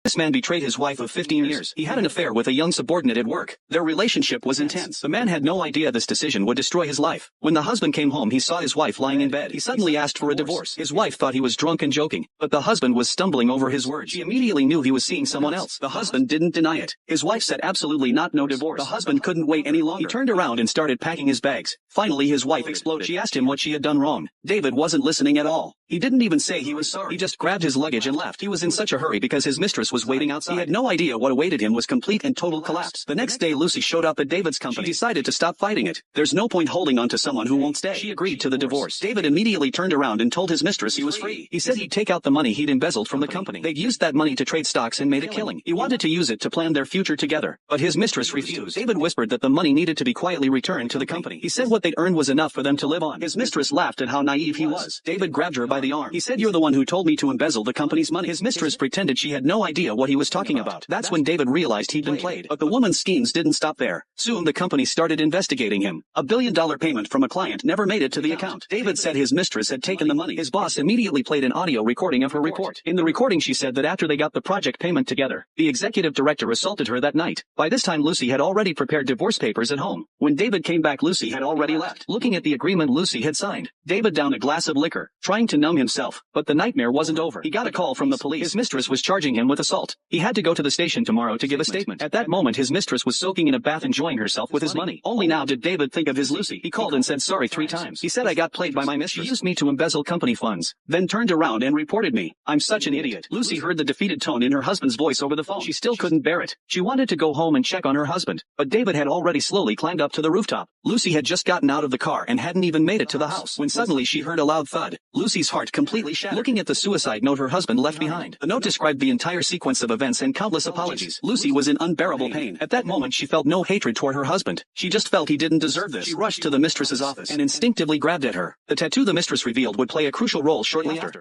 This man betrayed his wife of 15 years. He had an affair with a young subordinate at work. Their relationship was intense. The man had no idea this decision would destroy his life. When the husband came home, he saw his wife lying in bed. He suddenly asked for a divorce. His wife thought he was drunk and joking, but the husband was stumbling over his words. She immediately knew he was seeing someone else. The husband didn't deny it. His wife said absolutely not, no divorce. The husband couldn't wait any longer. He turned around and started packing his bags. Finally, his wife exploded. She asked him what she had done wrong. David wasn't listening at all. He didn't even say he was sorry. He just grabbed his luggage and left. He was in such a hurry because his mistress was waiting outside. He had no idea what awaited him was complete and total collapse. The next day, Lucy showed up at David's company. She decided to stop fighting it. There's no point holding on to someone who won't stay. She agreed to the divorce. David immediately turned around and told his mistress he was free. He said he'd take out the money he'd embezzled from the company. They'd used that money to trade stocks and made a killing. He wanted to use it to plan their future together, but his mistress refused. David whispered that the money needed to be quietly returned to the company. He said what they'd earned was enough for them to live on. His mistress laughed at how naive he was. David grabbed her by the arm. He said, "You're the one who told me to embezzle the company's money." His mistress pretended she had no idea what he was talking about. That's when David realized he'd been played. But the woman's schemes didn't stop there. Soon the company started investigating him. $1 billion payment from a client never made it to the account. David said his mistress had taken the money. His boss immediately played an audio recording of her report. In the recording, she said that after they got the project payment together, the executive director assaulted her that night. By this time, Lucy had already prepared divorce papers at home. When David came back, Lucy had already left. Looking at the agreement Lucy had signed, David downed a glass of liquor, trying to numb himself, but the nightmare wasn't over. He got a call from the police. His mistress was charging him with assault. He had to go to the station tomorrow to give a statement. At that moment, his mistress was soaking in a bath enjoying herself with his money. Only now did David think of his Lucy. He called and said sorry 3 times. He said, "I got played by my mistress. She used me to embezzle company funds, then turned around and reported me. I'm such an idiot." Lucy heard the defeated tone in her husband's voice over the phone. She still couldn't bear it. She wanted to go home and check on her husband, but David had already slowly climbed up to the rooftop. Lucy had just gotten out of the car and hadn't even made it to the house when suddenly she heard a loud thud. Lucy's heart completely shattered. Looking at the suicide note her husband left behind, the note described the entire sequence of events and countless apologies. Lucy was in unbearable pain. At that moment, she felt no hatred toward her husband. She just felt he didn't deserve this. She rushed to the mistress's office and instinctively grabbed at her. The tattoo the mistress revealed would play a crucial role shortly after.